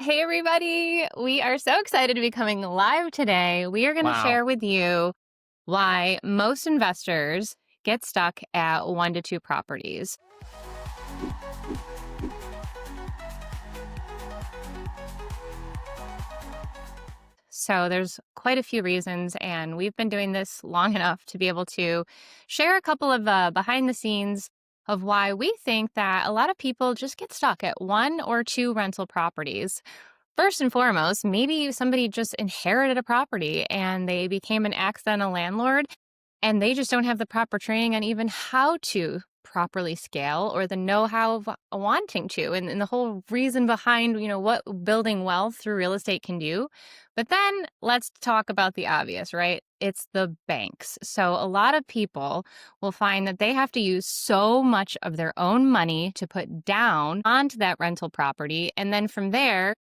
Hey, everybody. We are so excited to be coming live today. We are going to Wow. share with you why most investors get stuck at one to two properties. So, there's quite a few reasons, and we've been doing this long enough to be able to share a couple of behind the scenes of why we think that a lot of people just get stuck at one or two rental properties. First and foremost, maybe somebody just inherited a property and they became an accidental landlord and they just don't have the proper training on even how to properly scale or the know-how of wanting to and the whole reason behind what building wealth through real estate can do. But then let's talk about the obvious, right? It's the banks. So a lot of people will find that they have to use so much of their own money to put down onto that rental property, and then from there,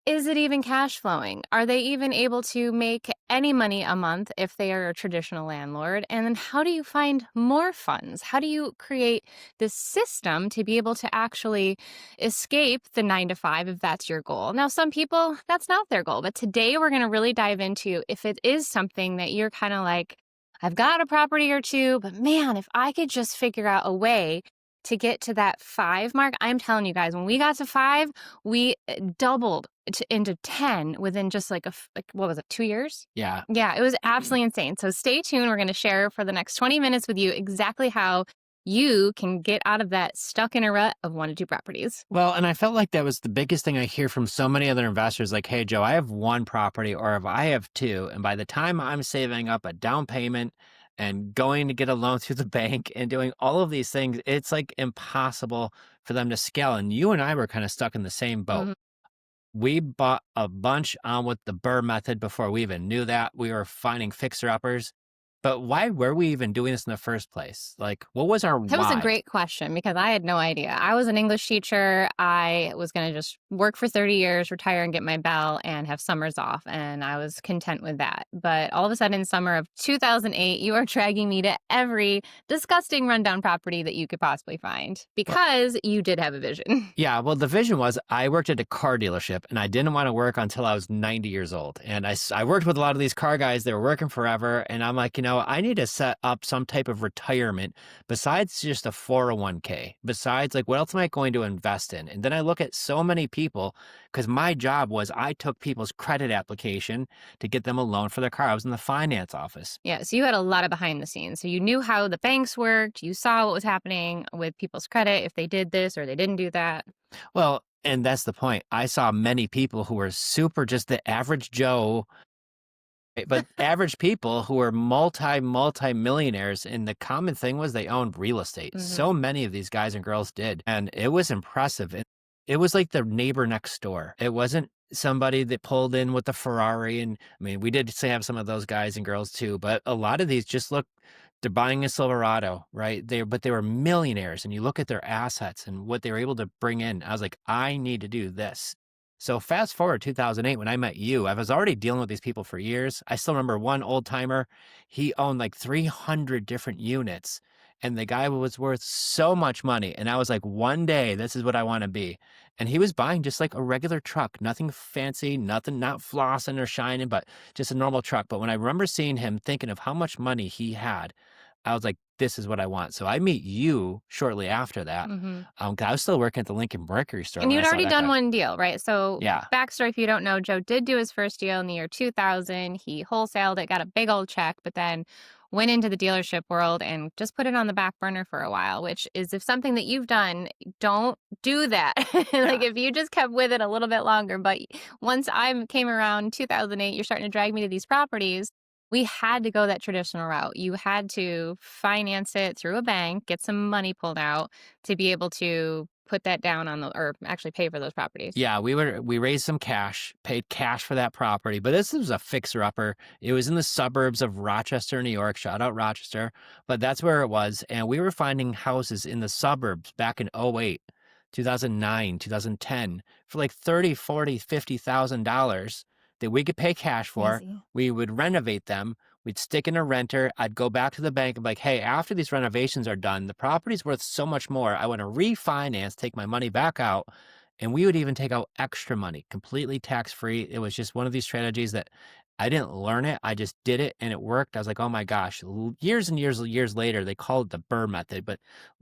is it even cash flowing? Are they even able to make any money a month if they are a traditional landlord? And then how do you find more funds? How do you create this system to be able to actually escape the 9 to 5 if that's your goal? Now, some people, that's not their goal. But today we're going to really dive into if it is something that you're kind of like, I've got a property or two, but man, if I could just figure out a way to get to that 5 mark, I'm telling you guys, when we got to 5, we doubled into 10 within just like what was it, 2 years? Yeah. Yeah, it was absolutely insane. So stay tuned. We're going to share for the next 20 minutes with you exactly how you can get out of that stuck in a rut of one to two properties. Well, and I felt like that was the biggest thing I hear from so many other investors like, hey, Joe, I have one property or if I have two. And by the time I'm saving up a down payment and going to get a loan through the bank and doing all of these things, it's like impossible for them to scale. And you and I were kind of stuck in the same boat. Mhm. We bought a bunch on with the BRRRR method before we even knew that. We were finding fixer uppers. But why were we even doing this in the first place? Like, what was our That was a why? great question because I had no idea. I was an English teacher. I was going to just work for 30 years, retire and get my bell and have summers off. And I was content with that. But all of a sudden, summer of 2008, you are dragging me to every disgusting rundown property that you could possibly find because you did have a vision. Yeah, well, the vision was I worked at a car dealership and I didn't want to work until I was 90 years old. And I worked with a lot of these car guys. They were working forever. And I'm like, I need to set up some type of retirement besides just a 401k. Besides, like, what else am I going to invest in? And then I look at so many people because my job was I took people's credit application to get them a loan for their car. I was in the finance office. Yeah, so you had a lot of behind the scenes. So you knew how the banks worked. You saw what was happening with people's credit, if they did this or they didn't do that. Well, and that's the point. I saw many people who were super just the average Joe, but average people who were multi millionaires. And the common thing was they owned real estate. Hmm. So many of these guys and girls did. And it was impressive. It was like the neighbor next door. It wasn't somebody that pulled in with the Ferrari. And I mean, we did say have some of those guys and girls too, but a lot of these just look, they're buying a Silverado, right? But they were millionaires. And you look at their assets and what they were able to bring in. I was like, I need to do this. So fast forward 2008, when I met you, I was already dealing with these people for years. I still remember one old timer. He owned like 300 different units and the guy was worth so much money. And I was like, one day, this is what I want to be. And he was buying just like a regular truck, nothing fancy, nothing, not flossing or shining, but just a normal truck. But when I remember seeing him thinking of how much money he had, I was like, this is what I want. So I meet you shortly after that. Hmm. 'Cause I was still working at the Lincoln Mercury store And when I you'd saw already that done guy. one deal, right? So, Yeah. backstory if you don't know, Joe did do his first deal in the year 2000. He wholesaled it, got a big old check, but then went into the dealership world and just put it on the back burner for a while, which is if something that you've done, don't do that. Like Yeah. if you just kept with it a little bit longer. But once I came around 2008, you're starting to drag me to these properties. We had to go that traditional route. You had to finance it through a bank, get some money pulled out to be able to put that down on the or actually pay for those properties. Yeah, we raised some cash, paid cash for that property, but this was a fixer upper. It was in the suburbs of Rochester, New York. Shout out Rochester, but that's where it was. And we were finding houses in the suburbs back in '08, 2009, 2010 for like 30, 40, $50,000 that we could pay cash for. Crazy. We would renovate them. We'd stick in a renter. I'd go back to the bank and be like, hey, after these renovations are done, the property's worth so much more. I want to refinance, take my money back out And we would even take out extra money, completely tax-free. It was just one of these strategies that I didn't learn it. I just did it and it worked. I was like, oh my gosh. Years and years later, they called it the BRRRR method, but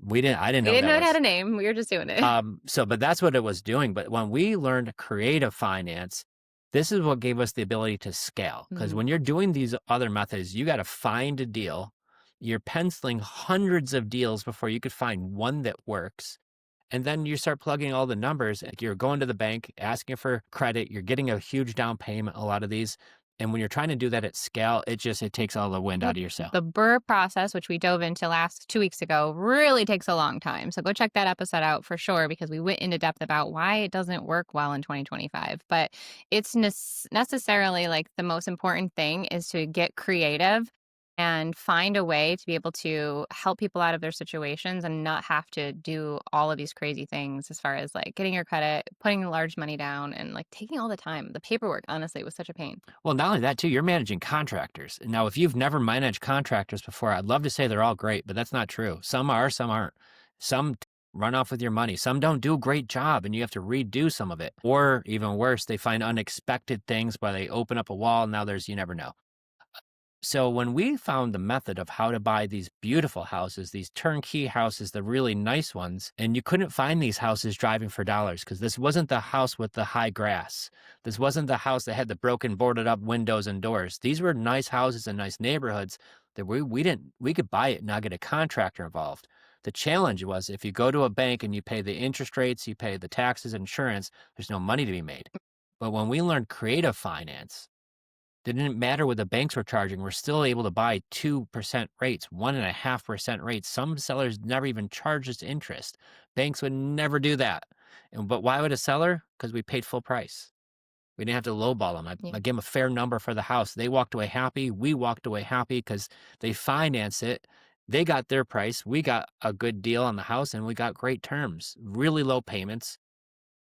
I didn't We know didn't that know it had was a name. We were just doing it. but that's what it was doing. But when we learned creative finance, this is what gave us the ability to scale. Because Mhm. when you're doing these other methods, you got to find a deal. You're penciling hundreds of deals before you could find one that works. And then you start plugging all the numbers. Like you're going to the bank, asking for credit. You're getting a huge down payment, a lot of these. And when you're trying to do that at scale, it takes all the wind out Yep. of your sail. The BRRRR process, which we dove into last 2 weeks ago, really takes a long time. So go check that episode out for sure because we went into depth about why it doesn't work well in 2025. But it's necessarily like the most important thing is to get creative and find a way to be able to help people out of their situations and not have to do all of these crazy things as far as like getting your credit, putting large money down, and like taking all the time. The paperwork, honestly, was such a pain. Well, not only that too, you're managing contractors. Now, if you've never managed contractors before, I'd love to say they're all great, but that's not true. Some are, some aren't. Some run off with your money. Some don't do a great job and you have to redo some of it. Or even worse, they find unexpected things where they open up a wall and now you never know. So when we found the method of how to buy these beautiful houses, these turnkey houses, the really nice ones, and you couldn't find these houses driving for dollars because this wasn't the house with the high grass. This wasn't the house that had the broken boarded up windows and doors. These were nice houses in nice neighborhoods that we could buy it and not get a contractor involved. The challenge was if you go to a bank and you pay the interest rates, you pay the taxes, insurance, there's no money to be made. But when we learned creative finance, didn't matter what the banks were charging. We're still able to buy 2% rates, 1.5% rates. Some sellers never even charge us interest. Banks would never do that. But why would a seller? Because we paid full price. We didn't have to lowball them. I gave them a fair number for the house. They walked away happy. We walked away happy because they financed it. They got their price. We got a good deal on the house and we got great terms, really low payments,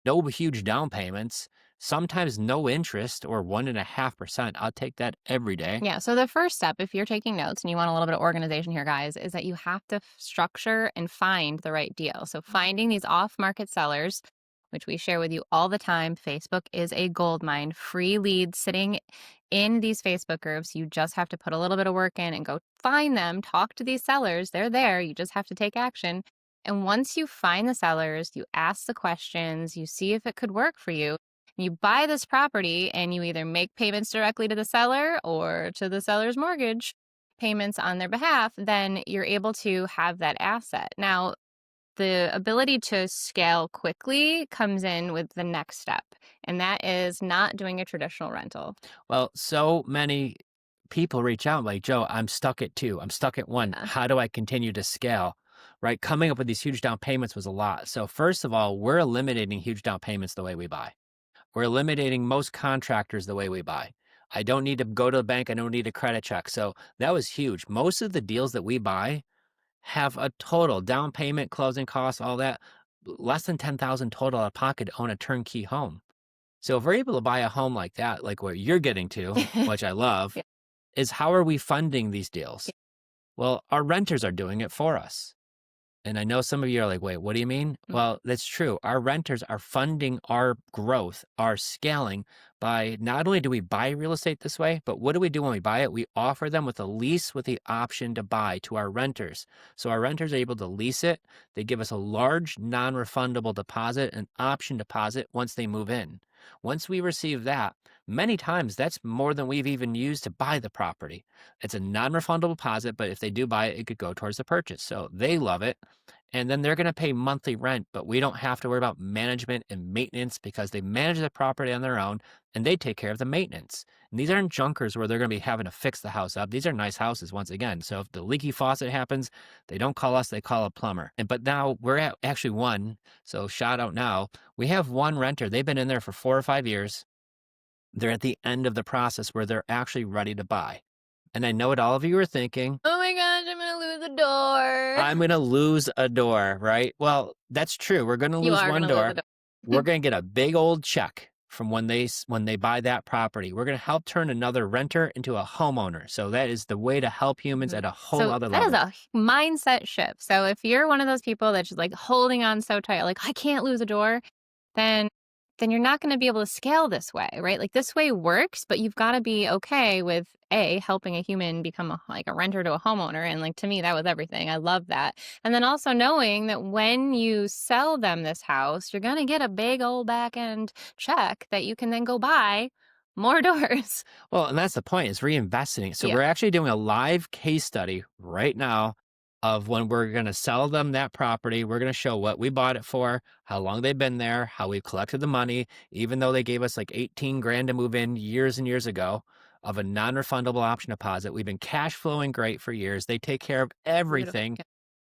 no huge down payments, sometimes no interest or 1.5%. I'll take that every day. Yeah. So the first step, if you're taking notes and you want a little bit of organization here, guys, is that you have to structure and find the right deal. So finding these off market sellers, which we share with you all the time. Facebook is a gold mine, free leads sitting in these Facebook groups. You just have to put a little bit of work in and go find them, talk to these sellers. They're there. You just have to take action. And once you find the sellers, you ask the questions, you see if it could work for you. You buy this property and you either make payments directly to the seller or to the seller's mortgage payments on their behalf, then you're able to have that asset. Now, the ability to scale quickly comes in with the next step, and that is not doing a traditional rental. Well, so many people reach out like, Joe, I'm stuck at two. I'm stuck at one. Yeah. How do I continue to scale? Right. Coming up with these huge down payments was a lot. So, first of all, we're eliminating huge down payments the way we buy. We're eliminating most contractors the way we buy. I don't need to go to the bank. I don't need a credit check. So, that was huge. Most of the deals that we buy have a total down payment, closing costs, all that, less than 10,000 total out of pocket to own a turnkey home. So if we're able to buy a home like that, like where you're getting to, which I love, Yeah. is how are we funding these deals? Yeah. Well, our renters are doing it for us. And I know some of you are like, wait, what do you mean? Mm. Well, that's true. Our renters are funding our growth, our scaling by not only do we buy real estate this way, but what do we do when we buy it? We offer them with a lease with the option to buy to our renters. So our renters are able to lease it. They give us a large non refundable deposit, an option deposit once they move in. Once we receive that, many times that's more than we've even used to buy the property. It's a non refundable deposit, but if they do buy it, it could go towards the purchase. So they love it. And then they're going to pay monthly rent, but we don't have to worry about management and maintenance because they manage the property on their own and they take care of the maintenance. And these aren't junkers where they're going to be having to fix the house up. These are nice houses once again. So if the leaky faucet happens, they don't call us, they call a plumber. But now we're at actually one. So shout out now. We have one renter. They've been in there for 4 or 5 years. They're at the end of the process where they're actually ready to buy. And I know what all of you are thinking. Oh my gosh, I'm going to lose a door. I'm going to lose a door, right? Well, that's true. We're going to You lose are going one to lose a door. door. We're going to get a big old check from when they buy that property. We're going to help turn another renter into a homeowner. So that is the way to help humans at a whole So other that is level. a mindset shift. So if you're one of those people that's just like holding on so tight, like I can't lose a door, then you're not going to be able to scale this way, right? Like this way works, but you've got to be okay with helping a human become like a renter to a homeowner. And like to me, that was everything. I love that. And then also knowing that when you sell them this house, you're going to get a big old back end check that you can then go buy more doors. Well, and that's the point, is reinvesting. So Yeah. we're actually doing a live case study right now of when we're going to sell them that property. We're going to show what we bought it for, how long they've been there, how we collected the money, even though they gave us like 18 grand to move in years and years ago of a non-refundable option deposit. We've been cash flowing great for years. They take care of Beautiful. everything.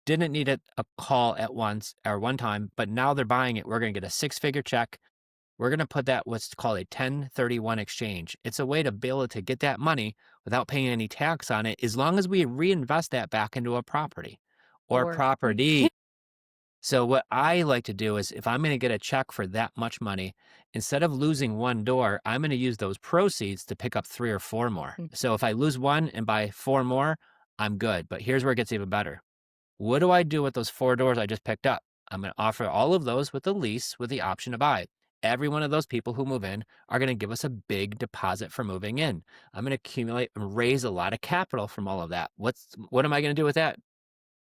Didn't need a call at once or one time, but now they're buying it. We're going to get a six-figure check. We're going to put that what's called a 1031 exchange. It's a way to be able to get that money without paying any tax on it, as long as we reinvest that back into a property or Or property. So what I like to do is, if I'm going to get a check for that much money, instead of losing one door, I'm going to use those proceeds to pick up three or four more. So if I lose one and buy four more, I'm good. But here's where it gets even better. What do I do with those four doors I just picked up? I'm going to offer all of those with a lease with the option to buy. Every one of those people who move in are going to give us a big deposit for moving in. I'm going to accumulate and raise a lot of capital from all of that. What am I going to do with that,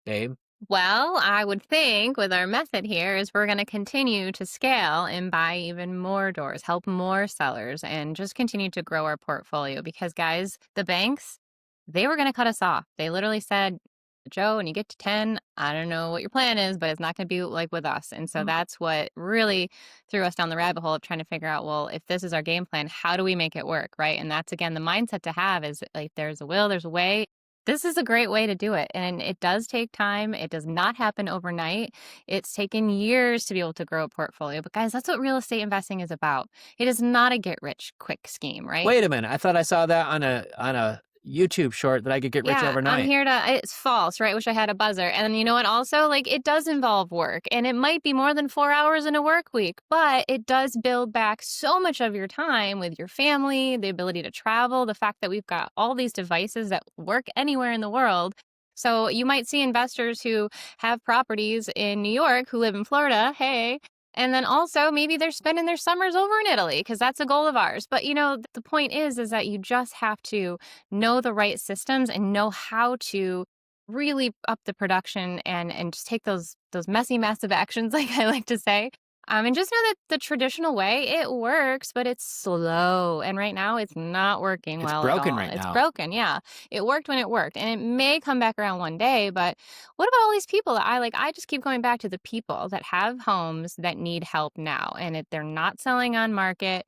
babe? well, I would think with our method here is we're going to continue to scale and buy even more doors, help more sellers, and just continue to grow our portfolio because, guys, the banks, they were going to cut us off. They literally said, Joe, when you get to 10, I don't know what your plan is, but it's not going to be like with us. And so that's what really threw us down the rabbit hole of trying to figure out, well, if this is our game plan, how do we make it work? Right. And that's again the mindset to have is like, there's a will, there's a way. This is a great way to do it, and it does take time. It does not happen overnight. It's taken years to be able to grow a portfolio, but guys, that's what real estate investing is about. It is not a get rich quick scheme, right? Wait a minute. I thought I saw that on a YouTube short that I could get rich Yeah, I'm overnight. here to it's false, right? Wish I had a buzzer. And you know what? Also, like it does involve work and it might be more than 4 hours in a work week, but it does build back so much of your time with your family, the ability to travel, the fact that we've got all these devices that work anywhere in the world. So you might see investors who have properties in New York who live in Florida. Hey. And then also maybe they're spending their summers over in Italy because that's a goal of ours. But the point is that you just have to know the right systems and know how to really up the production and just take those messy massive actions like I like to say. And just know that the traditional way it works, but it's slow. And right now it's not working It's well at broken all. right It's now. broken. Yeah. It worked when it worked. And it may come back around one day, but what about all these people that I just keep going back to the people that have homes that need help now and they're not selling on market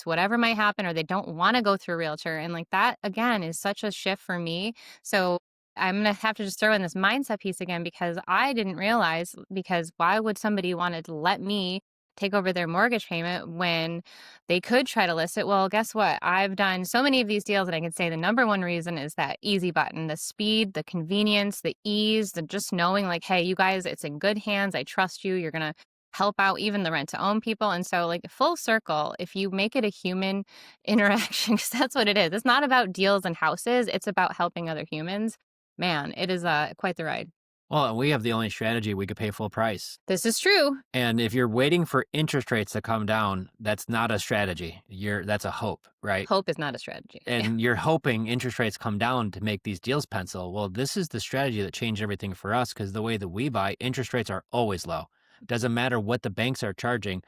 whatever might happen or they don't want to go through a realtor and like that again is such a shift for me. So I'm going to have to just throw in this mindset piece again because I didn't realize because why would somebody want to let me take over their mortgage payment when they could try to list it? Well, guess what? I've done so many of these deals and I can say the number one reason is that easy button, the speed, the convenience, the ease, the just knowing like, hey, you guys, it's in good hands. I trust you. You're going to help out even the rent to own people. And so, like, full circle, if you make it a human interaction, because that's what it is, it's not about deals and houses, it's about helping other humans. Man, it is quite the ride. Well, and we have the only strategy we could pay full price. This is true. And if you're waiting for interest rates to come down, that's not a strategy. That's a hope, right? Hope is not a strategy. Yeah. And you're hoping interest rates come down to make these deals pencil. Well, this is the strategy that changed everything for us because the way that we buy, interest rates are always low. Doesn't matter what the banks are charging.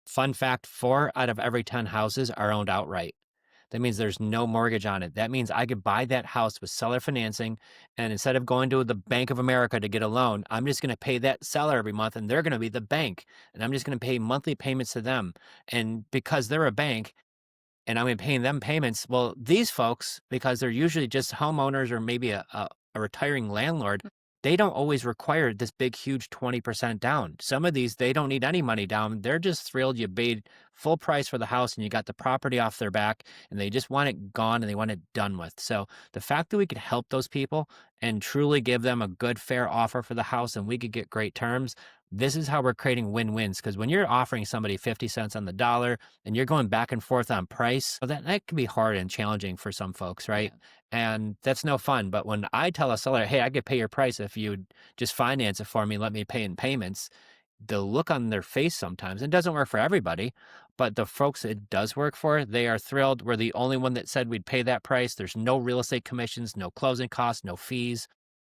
Fun fact, 4 out of every 10 houses are owned outright. That means there's no mortgage on it. That means I could buy that house with seller financing. And instead of going to the Bank of America to get a loan, I'm just going to pay that seller every month and they're going to be the bank. And I'm just going to pay monthly payments to them. And because they're a bank, and I'm paying them payments. Well, these folks, because they're usually just homeowners or maybe a retiring landlord, they don't always require this big, huge 20% down. Some of these, they don't need any money down. They're just thrilled you paid full price for the house and you got the property off their back and they just want it gone and they want it done with. So the fact that we could help those people and truly give them a good, fair offer for the house and we could get great terms, this is how we're creating win-wins. Because when you're offering somebody 50 cents on the dollar, and you're going back and forth on price, well, that can be hard and challenging for some folks, right? Yeah. And that's no fun. But when I tell a seller, hey, I could pay your price if you just finance it for me, let me pay in payments, the look on their face sometimes, it doesn't work for everybody, but the folks it does work for, they are thrilled. We're the only one that said we'd pay that price. There's no real estate commissions, no closing costs, no fees,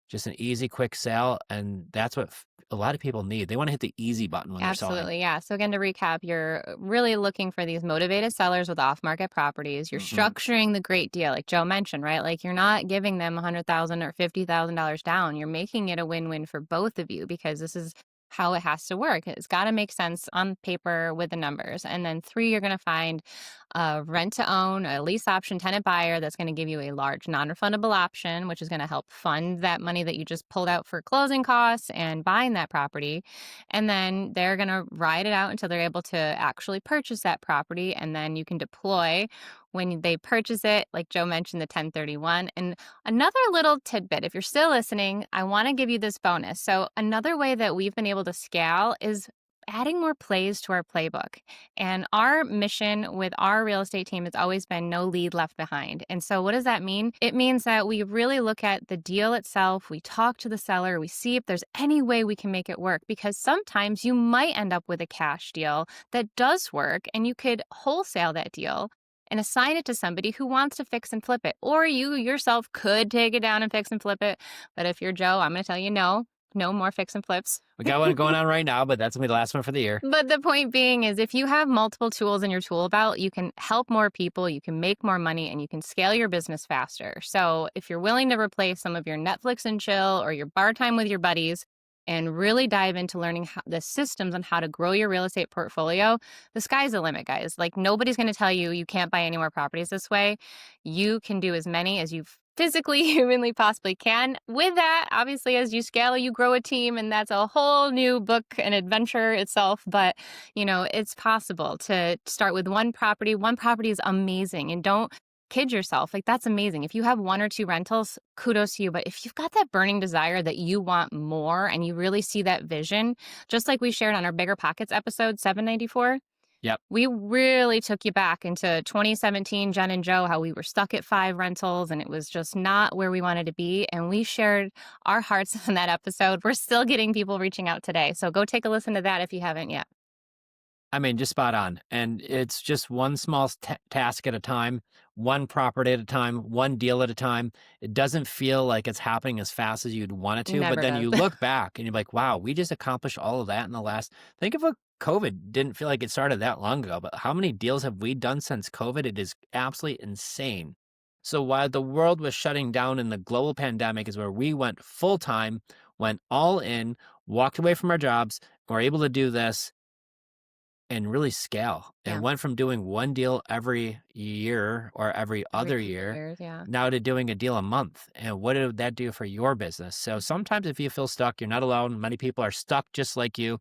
just an easy, quick sale. And that's what a lot of people need. They want to hit the easy button when they're selling. Absolutely. Yeah. So, again, to recap, you're really looking for these motivated sellers with off market properties. You're Hmm. structuring the great deal, like Joe mentioned, right? Like you're not giving them $100,000 or $50,000 down. You're making it a win win for both of you because this is how it has to work. It's got to make sense on paper with the numbers. And then three, you're going to find a rent to own, a lease option tenant buyer that's going to give you a large non refundable option, which is going to help fund that money that you just pulled out for closing costs and buying that property. And then they're going to ride it out until they're able to actually purchase that property. And then you can deploy when they purchase it, like Joe mentioned, the 1031. And another little tidbit, if you're still listening, I want to give you this bonus. So, another way that we've been able to scale is adding more plays to our playbook. And our mission with our real estate team has always been no lead left behind. And so, what does that mean? It means that we really look at the deal itself, we talk to the seller, we see if there's any way we can make it work, because sometimes you might end up with a cash deal that does work and you could wholesale that deal and assign it to somebody who wants to fix and flip it. Or you yourself could take it down and fix and flip it. But if you're Joe, I'm going to tell you no, no more fix and flips. We got one going on right now, but that's gonna be the last one for the year. But the point being is if you have multiple tools in your tool belt, you can help more people, you can make more money, and you can scale your business faster. So if you're willing to replace some of your Netflix and chill or your bar time with your buddies and really dive into learning the systems on how to grow your real estate portfolio, the sky's the limit, guys. Like nobody's going to tell you you can't buy any more properties this way. You can do as many as you physically, humanly possibly can. With that, obviously, as you scale, you grow a team, and that's a whole new book and adventure itself. But, it's possible to start with one property. One property is amazing, and don't kid yourself. Like, that's amazing. If you have one or two rentals, kudos to you. But if you've got that burning desire that you want more and you really see that vision, just like we shared on our Bigger Pockets episode 794, Yep. we really took you back into 2017, Jenn and Joe, how we were stuck at 5 rentals and it was just not where we wanted to be. And we shared our hearts on that episode. We're still getting people reaching out today. So go take a listen to that if you haven't yet. I mean, just spot on. And it's just one small task at a time, one property at a time, one deal at a time. It doesn't feel like it's happening as fast as you'd want it to. But Never then does. you look back and you're like, wow, we just accomplished all of that in the last. Think of what COVID didn't feel like it started that long ago. But how many deals have we done since COVID? It is absolutely insane. So while the world was shutting down in the global pandemic, is where we went full time, went all in, walked away from our jobs, and were able to do this and really scale and Yeah. went from doing one deal every year or every Every other couple year years, yeah. now to doing a deal a month. And what did that do for your business? So sometimes if you feel stuck, you're not alone. Many people are stuck just like you,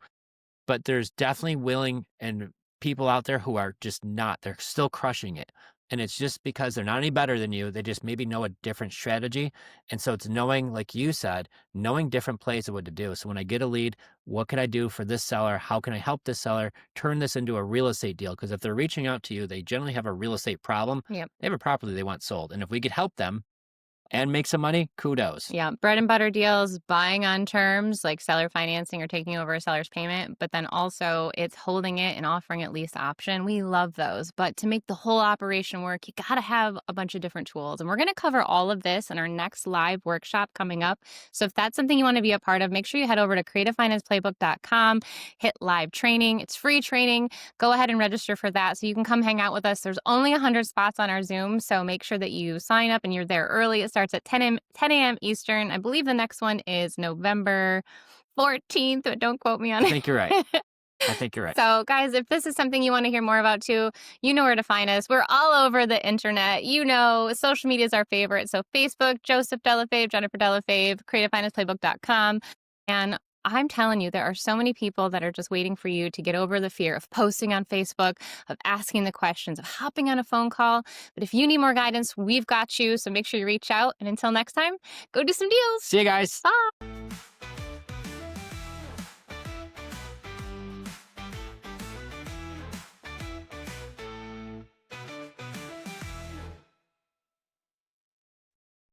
but there's definitely willing and people out there who are just not. They're still crushing it. And it's just because they're not any better than you. They just maybe know a different strategy. And so it's knowing, like you said, knowing different plays of what to do. So when I get a lead, what can I do for this seller? How can I help this seller turn this into a real estate deal? Because if they're reaching out to you, they generally have a real estate problem. Yep. They have a property they want sold. And if we could help them and make some money, kudos. Yeah, bread and butter deals, buying on terms like seller financing or taking over a seller's payment, but then also it's holding it and offering at least option. We love those. But to make the whole operation work, you got to have a bunch of different tools. And we're going to cover all of this in our next live workshop coming up. So if that's something you want to be a part of, make sure you head over to creativefinanceplaybook.com, hit live training. It's free training. Go ahead and register for that so you can come hang out with us. There's only 100 spots on our Zoom, so make sure that you sign up and you're there early. It starts at 10 a.m. Eastern. I believe the next one is November 14th, but don't quote me on I it. think you're right. I think you're right. So, guys, if this is something you want to hear more about too, you know where to find us. We're all over the internet. Social media is our favorite. So, Facebook, Joseph Della Fave, Jennifer Della Fave, creativefinanceplaybook.com. And I'm telling you, there are so many people that are just waiting for you to get over the fear of posting on Facebook, of asking the questions, of hopping on a phone call. But if you need more guidance, we've got you. So make sure you reach out. And until next time, go do some deals. See you guys. Bye.